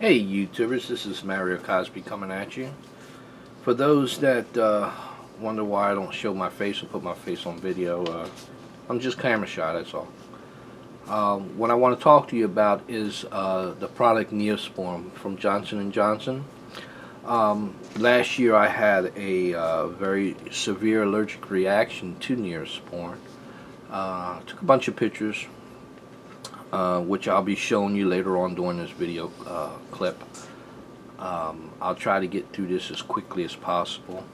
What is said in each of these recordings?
Hey YouTubers, this is Mario Cosby coming at you. For those that wonder why I don't show my face or put my face on video, I'm just camera shy, that's all. What I want to talk to you about is the product Neosporin from Johnson & Johnson. Last year I had a very severe allergic reaction to Neosporin. Took a bunch of pictures, which I'll be showing you later on during this video clip. I'll try to get through this as quickly as possible,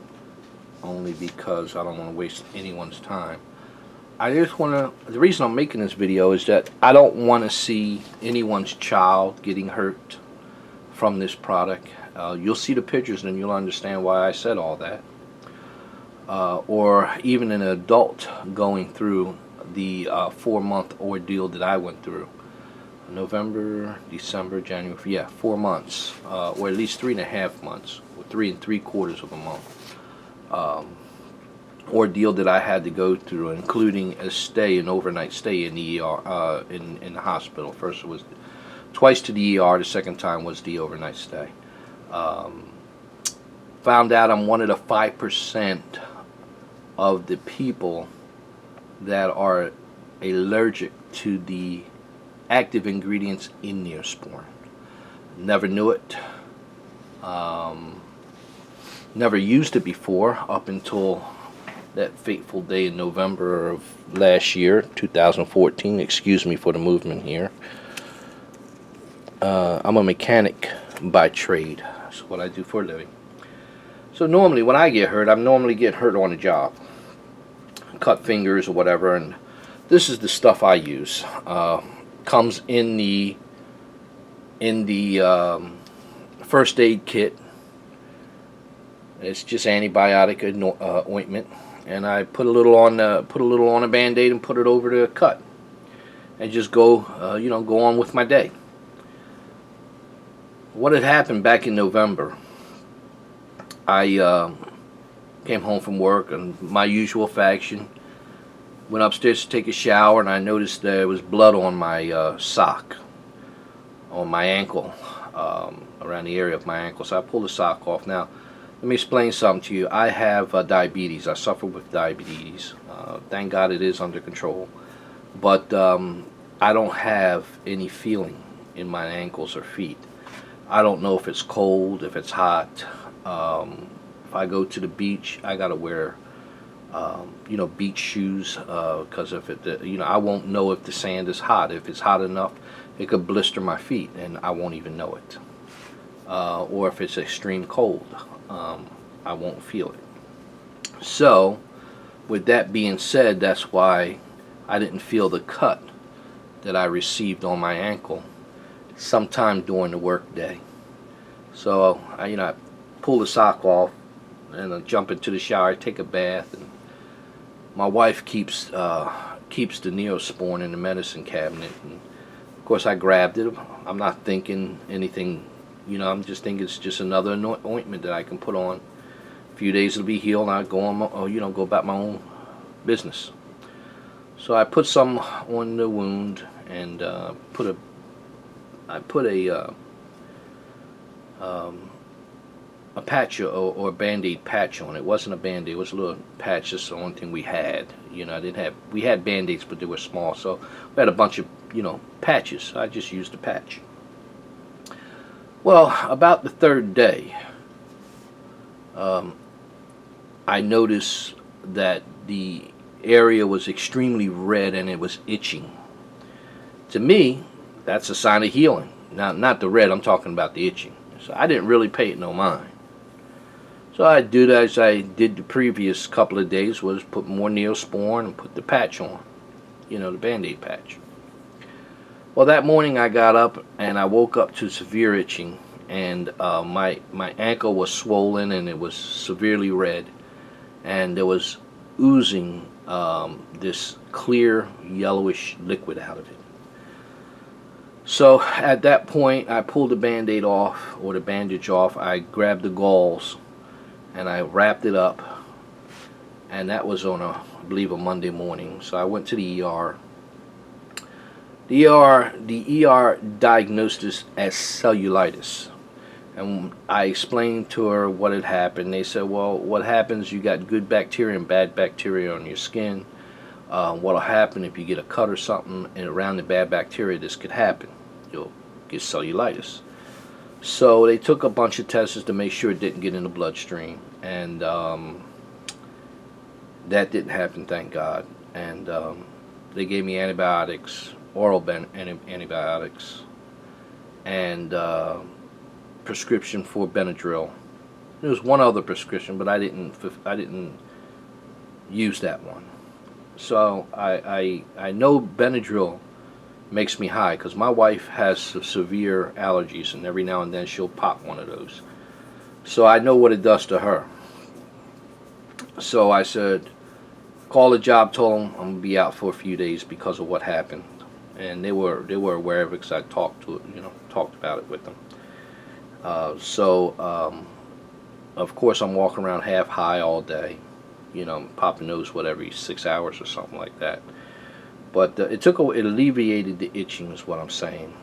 only because I don't want to waste anyone's time. The reason I'm making this video is that I don't want to see anyone's child getting hurt from this product. You'll see the pictures and you'll understand why I said all that. Or even an adult going through the 4-month ordeal that I went through. November, December, January, yeah, 4 months, or at least 3.5 months, or 3 3/4 of a month. Ordeal that I had to go through, including an overnight stay in the ER, in the hospital. First it was twice to the ER, the second time was the overnight stay. Found out I'm one of the 5% of the people that are allergic to the active ingredients in Neosporin. Never knew it. Never used it before up until that fateful day in November of last year, 2014. Excuse me for the movement here. I'm a mechanic by trade. That's what I do for a living. So normally when I get hurt, I normally get hurt on the job. Cut fingers or whatever, and this is the stuff I use. Comes in the first aid kit. It's just antibiotic ointment, and I put a little on a band-aid and put it over the cut, and just go go on with my day. What had happened back in November, I came home from work and my usual fashion, went upstairs to take a shower, and I noticed there was blood on my sock, on my ankle, around the area of my ankle. So I pulled the sock off. Now, let me explain something to you. I have diabetes. I suffer with diabetes. Thank God it is under control. But I don't have any feeling in my ankles or feet. I don't know if it's cold, if it's hot. If I go to the beach, I gotta wear beach shoes, because if it, I won't know if the sand is hot. If it's hot enough, it could blister my feet, and I won't even know it. Or if it's extreme cold, I won't feel it. So, with that being said, that's why I didn't feel the cut that I received on my ankle sometime during the work day. So, I pull the sock off, and I jump into the shower, take a bath, and my wife keeps the Neosporin in the medicine cabinet, and of course I grabbed it. I'm not thinking anything, I'm just thinking it's just another ointment that I can put on. A few days it'll be healed, and I go on, go about my own business. So I put some on the wound, and I put a patch or a band-aid patch on it. It wasn't a band-aid, it was a little patch. That's the only thing we had. We had band-aids, but they were small, so we had a bunch of patches. I just used a patch. Well, about the third day, I noticed that the area was extremely red and it was itching. To me, that's a sign of healing. Now, not the red, I'm talking about the itching. So I didn't really pay it no mind. So I do as I did the previous couple of days, was put more Neosporin and put the patch on, the band-aid patch. Well, that morning I got up and I woke up to severe itching, and my ankle was swollen and it was severely red, and there was oozing this clear yellowish liquid out of it. So at that point, I pulled the band-aid off, or the bandage off. I grabbed the gauze and I wrapped it up, and that was on I believe a Monday morning. So I went to the ER, The ER diagnosed this as cellulitis. And I explained to her what had happened. They said, well, what happens, you got good bacteria and bad bacteria on your skin. What'll happen if you get a cut or something and around the bad bacteria, this could happen. You'll get cellulitis. So they took a bunch of tests to make sure it didn't get in the bloodstream. And that didn't happen, thank God. And they gave me antibiotics, oral antibiotics, and prescription for Benadryl. There was one other prescription, but I didn't use that one. So I know Benadryl makes me high because my wife has severe allergies, and every now and then she'll pop one of those. So I know what it does to her. So I said, call the job, told them I'm gonna be out for a few days because of what happened, and they were aware of it because I talked about it with them. Of course I'm walking around half high all day, popping nose every 6 hours or something like that. But it alleviated the itching, is what I'm saying.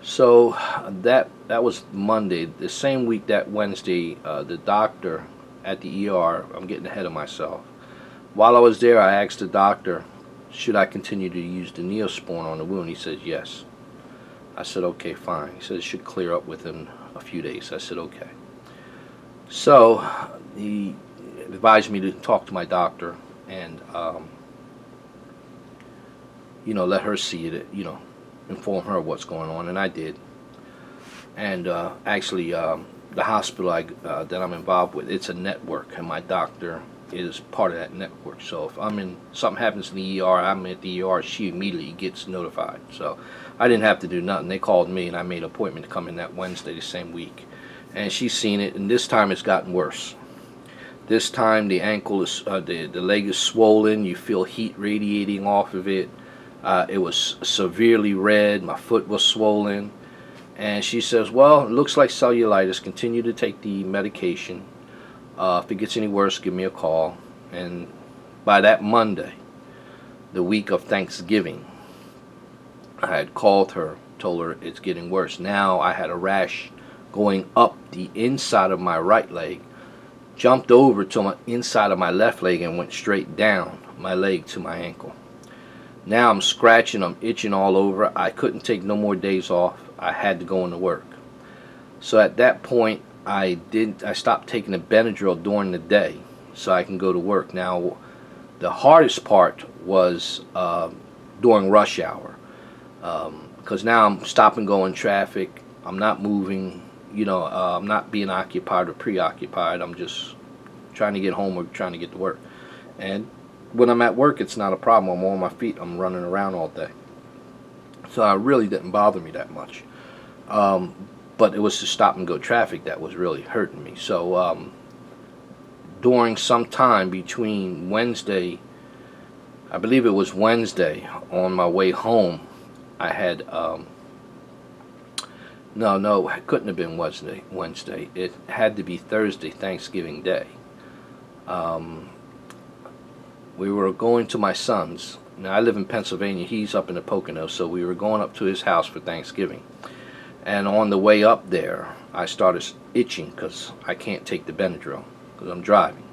So that was Monday. The same week, that Wednesday, the doctor at the ER, I'm getting ahead of myself. While I was there, I asked the doctor, should I continue to use the Neosporin on the wound? He said yes. I said, okay, fine. He said it should clear up within a few days. I said, okay. So he advised me to talk to my doctor and, let her see it, inform her what's going on, and I did. And actually, the hospital that I'm involved with, it's a network, and my doctor is part of that network. So if something happens in the ER, I'm at the ER, she immediately gets notified. So I didn't have to do nothing. They called me, and I made an appointment to come in that Wednesday the same week. And she's seen it, and this time it's gotten worse. This time the ankle is, the leg is swollen. You feel heat radiating off of it. It was severely red. My foot was swollen. And she says, well, it looks like cellulitis. Continue to take the medication. If it gets any worse, give me a call. And by that Monday, the week of Thanksgiving, I had called her, told her it's getting worse. Now I had a rash going up the inside of my right leg, jumped over to my inside of my left leg, and went straight down my leg to my ankle. Now I'm scratching, I'm itching all over. I couldn't take no more days off. I had to go into work. So at that point, I stopped taking the Benadryl during the day so I can go to work. Now, the hardest part was during rush hour, because now I'm stop and go in traffic. I'm not moving, I'm not being occupied or preoccupied. I'm just trying to get home or trying to get to work. And when I'm at work, it's not a problem. I'm on my feet. I'm running around all day. So it really didn't bother me that much. But it was the stop and go traffic that was really hurting me. So during some time between Wednesday, I believe it was Wednesday, on my way home, I had, no, it couldn't have been Wednesday. It had to be Thursday, Thanksgiving Day. We were going to my son's. Now, I live in Pennsylvania. He's up in the Poconos, so we were going up to his house for Thanksgiving. And on the way up there, I started itching because I can't take the Benadryl because I'm driving.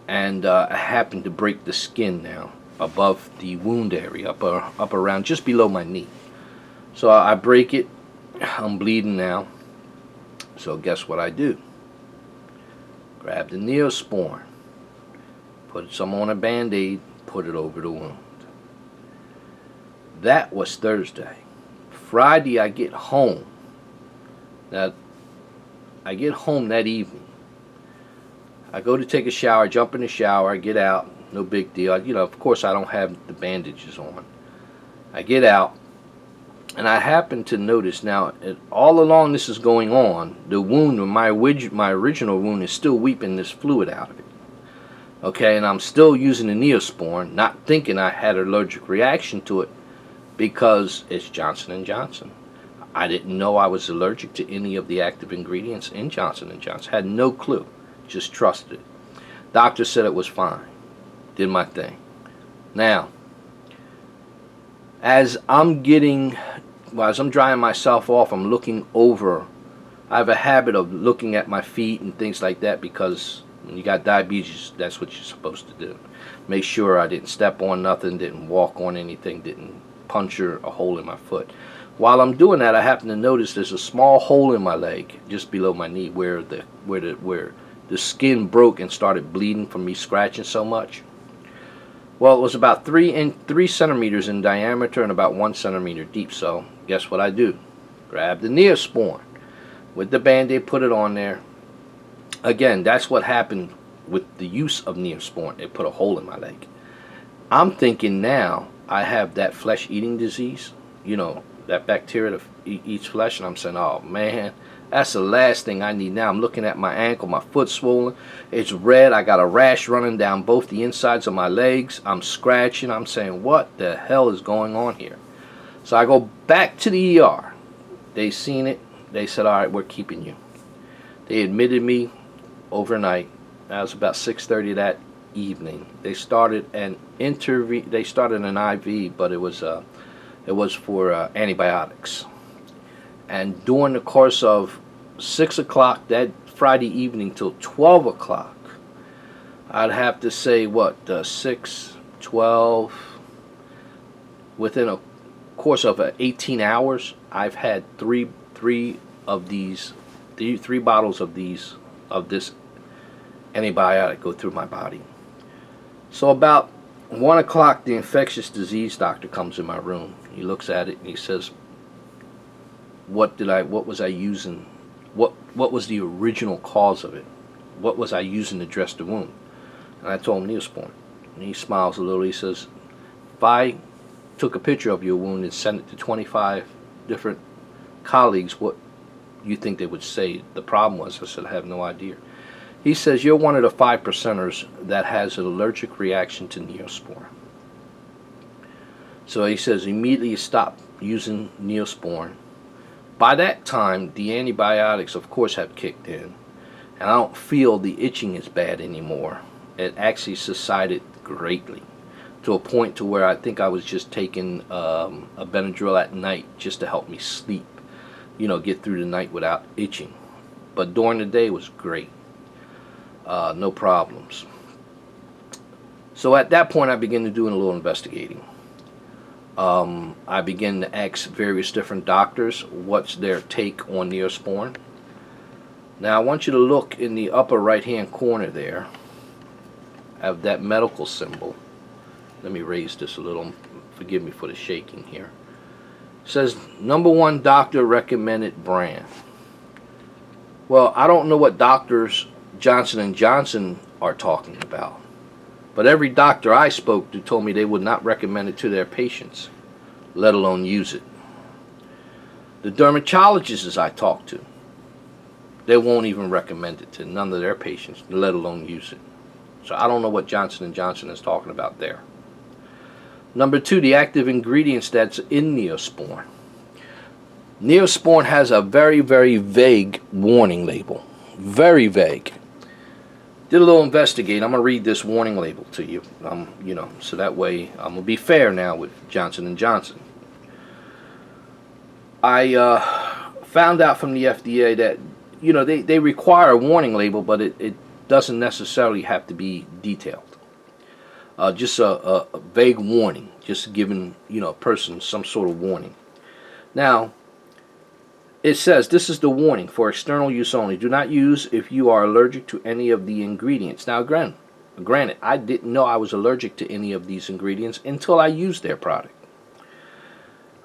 And I happened to break the skin now above the wound area, up around just below my knee. So I break it. I'm bleeding now. So guess what I do? Grab the Neosporin, put some on a Band-Aid, put it over the wound. That was Thursday. Friday, I get home. Now, I get home that evening. I go to take a shower, jump in the shower, I get out, no big deal. Of course, I don't have the bandages on. I get out, and I happen to notice now, all along this is going on, the wound, my original wound, is still weeping this fluid out of it. Okay, and I'm still using the Neosporin, not thinking I had an allergic reaction to it, because it's Johnson & Johnson. I didn't know I was allergic to any of the active ingredients in Johnson & Johnson. Had no clue. Just trusted it. Doctor said it was fine. Did my thing. Now, As I'm getting, well, as I'm drying myself off, I'm looking over. I have a habit of looking at my feet and things like that because when you got diabetes, that's what you're supposed to do. Make sure I didn't step on nothing, didn't walk on anything, didn't puncture a hole in my foot. While I'm doing that, I happen to notice there's a small hole in my leg just below my knee where the skin broke and started bleeding from me scratching so much. Well, it was about 3 centimeters in diameter and about 1 centimeter deep. So guess what I do? Grab the Neosporin with the Band-Aid, put it on there. Again, that's what happened with the use of Neosporin. It put a hole in my leg. I'm thinking now I have that flesh-eating disease, that bacteria that eats flesh, and I'm saying, oh man, that's the last thing I need now. I'm looking at my ankle, my foot's swollen, it's red, I got a rash running down both the insides of my legs, I'm scratching, I'm saying, what the hell is going on here? So I go back to the ER. They seen it, they said, all right, we're keeping you. They admitted me overnight. That was about 6:30 that evening. They started an IV, but it was for antibiotics. And during the course of 6 o'clock that Friday evening till 12 o'clock, I'd have to say 6, 12, within a course of 18 hours, I've had three bottles of this antibiotic go through my body. So about 1 o'clock, the infectious disease doctor comes in my room. He looks at it and he says, what was I using? What was the original cause of it? What was I using to dress the wound? And I told him Neosporin. And he smiles a little. He says, if I took a picture of your wound and sent it to 25 different colleagues, what you think they would say the problem was? I said, I have no idea. He says, you're one of the 5%ers that has an allergic reaction to Neosporin. So he says, immediately stop using Neosporin. By that time, the antibiotics, of course, have kicked in. And I don't feel the itching as bad anymore. It actually subsided greatly, to a point to where I think I was just taking a Benadryl at night just to help me sleep, get through the night without itching. But during the day, it was great. No problems. So at that point, I began to do a little investigating. I began to ask various different doctors what's their take on Neosporin. Now I want you to look in the upper right hand corner there of that medical symbol. Let me raise this a little. Forgive me for the shaking here. It says #1 doctor recommended brand. Well, I don't know what doctors Johnson & Johnson are talking about, but every doctor I spoke to told me they would not recommend it to their patients, let alone use it. The dermatologists I talked to, they won't even recommend it to none of their patients, let alone use it. So I don't know what Johnson & Johnson is talking about there. #2, the active ingredients that's in Neosporin. Neosporin has a very, very vague warning label. Very vague. Did a little investigating. I'm going to read this warning label to you, so that way I'm going to be fair now with Johnson & Johnson. I found out from the FDA that, they require a warning label, but it doesn't necessarily have to be detailed. Just a vague warning, just giving, a person some sort of warning. Now, it says, this is the warning for external use only. Do not use if you are allergic to any of the ingredients. Now, granted, I didn't know I was allergic to any of these ingredients until I used their product.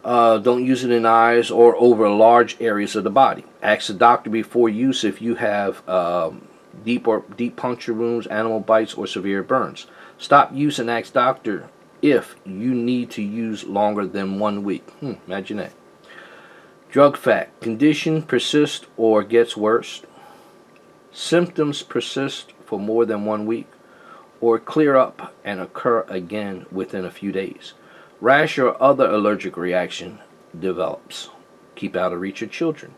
Don't use it in eyes or over large areas of the body. Ask the doctor before use if you have deep puncture wounds, animal bites, or severe burns. Stop use and ask doctor if you need to use longer than 1 week. Imagine that. Drug fact. Condition persists or gets worse. Symptoms persist for more than 1 week or clear up and occur again within a few days. Rash or other allergic reaction develops. Keep out of reach of children.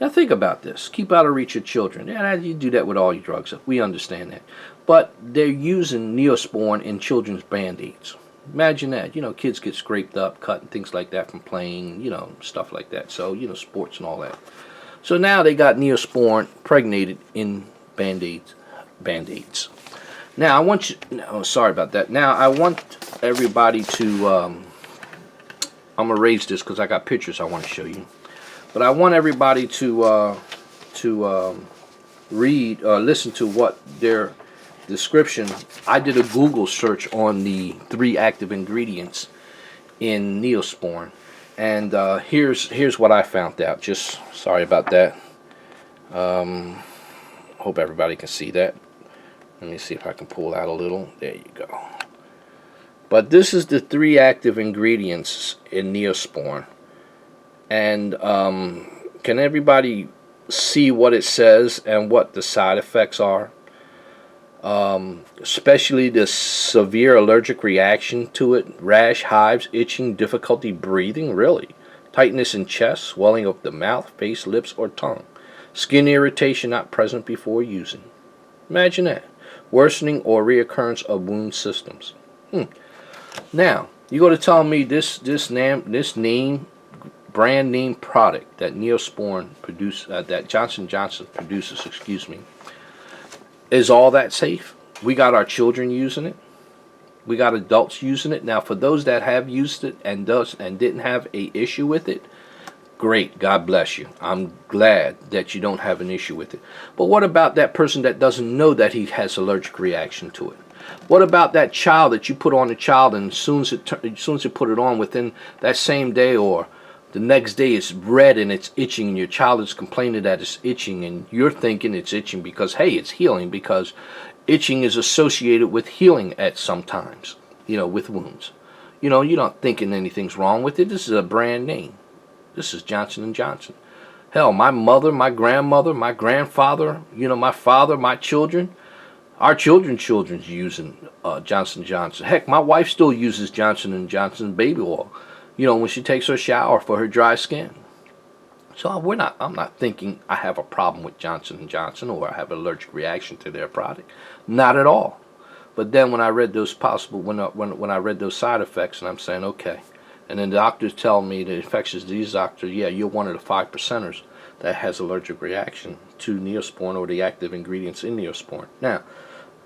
Now think about this. Keep out of reach of children. Yeah, you do that with all your drugs. We understand that. But they're using Neosporin in children's Band-Aids. Imagine that. Kids get scraped up, cut, and things like that from playing, stuff like that. So, sports and all that. So now they got Neosporin pregnated in Band-Aids. Band-Aids. Now I want you. No, sorry about that. Now I want everybody to. I'm gonna raise this because I got pictures I want to show you. But I want everybody to read, listen to what their description. I did a Google search on the 3 active ingredients in Neosporin, and here's what I found out. Just sorry about that. Hope everybody can see that. Let me see if I can pull out a little. There you go. But this is the 3 active ingredients in Neosporin, and can everybody see what it says and what the side effects are? Especially the severe allergic reaction to it, rash, hives, itching, difficulty breathing, really, tightness in chest, swelling of the mouth, face, lips, or tongue, skin irritation not present before using. Imagine that. Worsening or reoccurrence of wound systems. Now, you go to tell me this brand name product that Neosporin that Johnson & Johnson produces, is all that safe? We got our children using it. We got adults using it. Now, for those that have used it and didn't have a issue with it, great. God bless you. I'm glad that you don't have an issue with it. But what about that person that doesn't know that he has allergic reaction to it? What about that child that you put on a child, and as soon as you put it on, within that same day or the next day it's red and it's itching, and your child is complaining that it's itching, and you're thinking it's itching because, hey, it's healing, because itching is associated with healing at sometimes, with wounds. You're not thinking anything's wrong with it. This is a brand name. This is Johnson & Johnson. Hell, my mother, my grandmother, my grandfather, my father, my children, our children's using Johnson & Johnson. Heck, my wife still uses Johnson & Johnson baby oil, when she takes her shower for her dry skin. So I'm not thinking I have a problem with Johnson & Johnson or I have an allergic reaction to their product. Not at all. But then when I read those when I read those side effects, and I'm saying, okay. And then the doctors tell me, the infectious disease doctor, yeah, you're one of the 5%ers that has allergic reaction to Neosporin or the active ingredients in Neosporin. Now,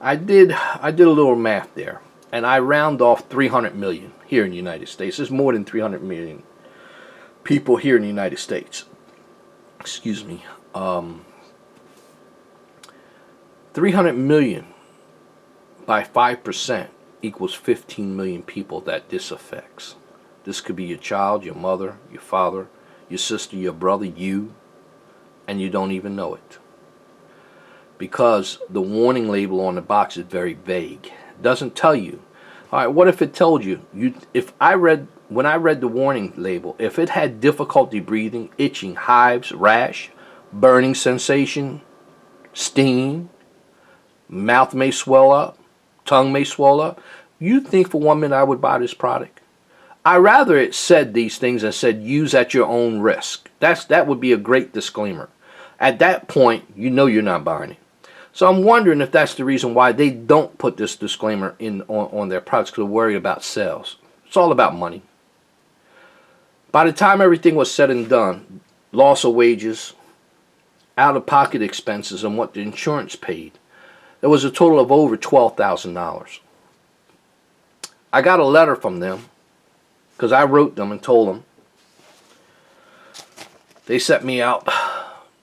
I did a little math there, and I round off 300 million here in the United States. There's more than 300 million people here in the United States. Excuse me. 300 million by 5% equals 15 million people that this affects. This could be your child, your mother, your father, your sister, your brother, you, and you don't even know it. Because the warning label on the box is very vague. It doesn't tell you. All right, what if it told you? When I read the warning label, if it had difficulty breathing, itching, hives, rash, burning sensation, stinging, mouth may swell up, tongue may swell up, you'd think for 1 minute I would buy this product. I rather it said these things and said use at your own risk. That would be a great disclaimer. At that point, you're not buying it. So I'm wondering if that's the reason why they don't put this disclaimer on their products, because they're worried about sales. It's all about money. By the time everything was said and done, loss of wages, out-of-pocket expenses, and what the insurance paid, there was a total of over $12,000. I got a letter from them, because I wrote them and told them. They sent me out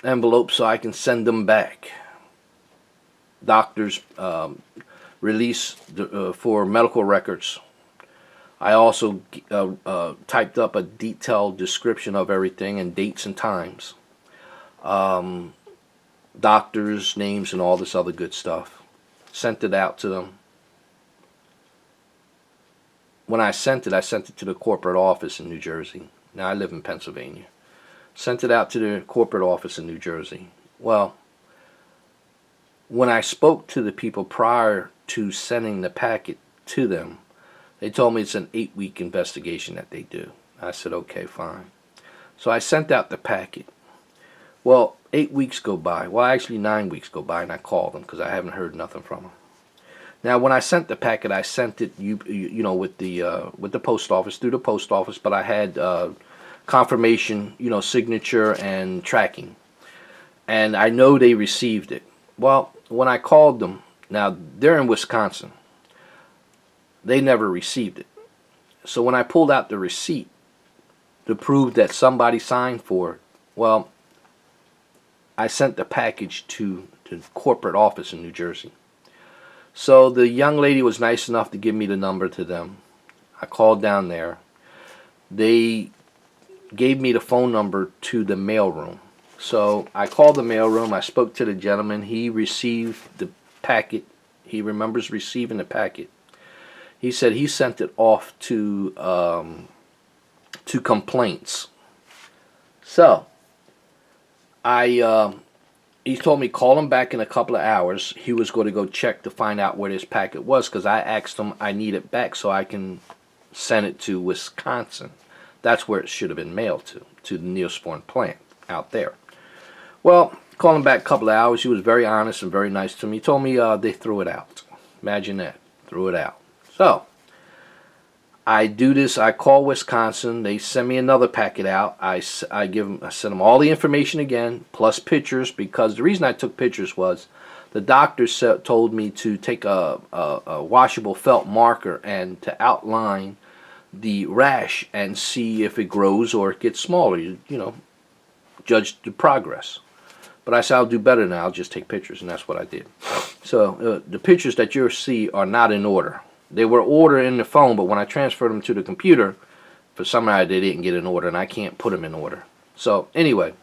envelopes so I can send them back. Doctors release for medical records. I also typed up a detailed description of everything and dates and times. Doctors' names and all this other good stuff. Sent it out to them. When I sent it to the corporate office in New Jersey. Now I live in Pennsylvania. Sent it out to the corporate office in New Jersey. Well, when I spoke to the people prior to sending the packet to them, they told me it's an 8-week investigation that they do. I said, okay, fine. So I sent out the packet. Well, 8 weeks go by. Well, actually 9 weeks go by, and I called them because I haven't heard nothing from them. Now, when I sent the packet, I sent it you know with the post office, through the post office, but I had confirmation, signature and tracking, and I know they received it. Well, when I called them, now they're in Wisconsin, they never received it. So when I pulled out the receipt to prove that somebody signed for it, well, I sent the package to the corporate office in New Jersey. So the young lady was nice enough to give me the number to them. I called down there. They gave me the phone number to the mailroom. So I called the mailroom. I spoke to the gentleman. He received the packet. He remembers receiving the packet. He said he sent it off to complaints. So he told me call him back in a couple of hours. He was going to go check to find out where this packet was, because I asked him I need it back so I can send it to Wisconsin. That's where it should have been mailed to the Neosporin plant out there. Well, called him back a couple of hours. He was very honest and very nice to me. He told me they threw it out. Imagine that. Threw it out. So I do this. I call Wisconsin. They send me another packet out. I send them all the information again, plus pictures, because the reason I took pictures was the doctor told me to take a washable felt marker and to outline the rash and see if it grows or it gets smaller. Judge the progress. But I said I'll do better now. I'll just take pictures, and that's what I did. So the pictures that you'll see are not in order. They were ordered in the phone, but when I transferred them to the computer, for some reason they didn't get in order, and I can't put them in order. So anyway,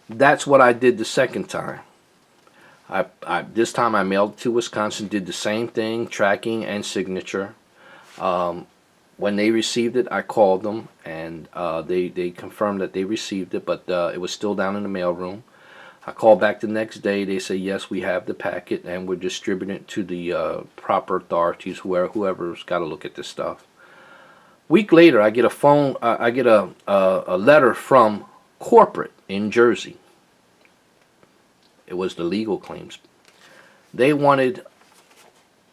that's what I did the second time. This time I mailed to Wisconsin, did the same thing, tracking and signature. When they received it, I called them, and they confirmed that they received it, but it was still down in the mailroom. I called back the next day. They say, yes, we have the packet, and we're distributing it to the proper authorities, whoever's got to look at this stuff. Week later, I get a letter from corporate in Jersey. It was the legal claims. They wanted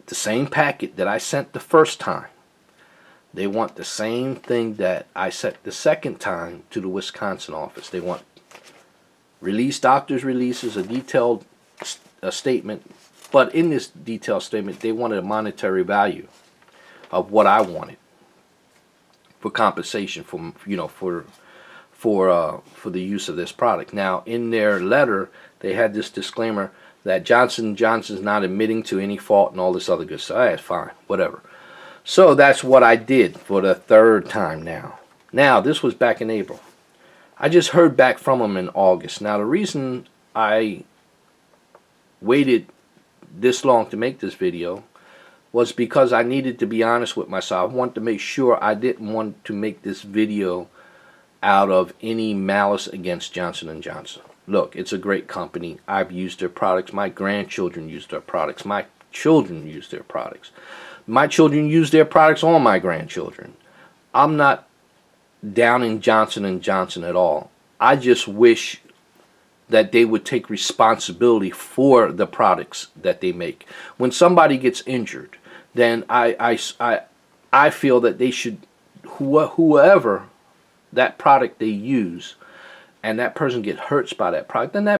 the same packet that I sent the first time. They want the same thing that I sent the second time to the Wisconsin office. They want doctor's releases, a detailed statement, but in this detailed statement, they wanted a monetary value of what I wanted for compensation for the use of this product. Now, in their letter, they had this disclaimer that Johnson & Johnson's not admitting to any fault and all this other good stuff. That's fine, whatever. So that's what I did for the third time now. Now, this was back in April. I just heard back from them in August. Now, the reason I waited this long to make this video was because I needed to be honest with myself. I wanted to make sure I didn't want to make this video out of any malice against Johnson & Johnson. Look, it's a great company. I've used their products. My grandchildren use their products. My children use their products. My children use their products on my grandchildren. I'm not downing Johnson & Johnson at all. I just wish that they would take responsibility for the products that they make. When somebody gets injured, then I feel that they should, whoever that product they use, and that person get hurt by that product, then that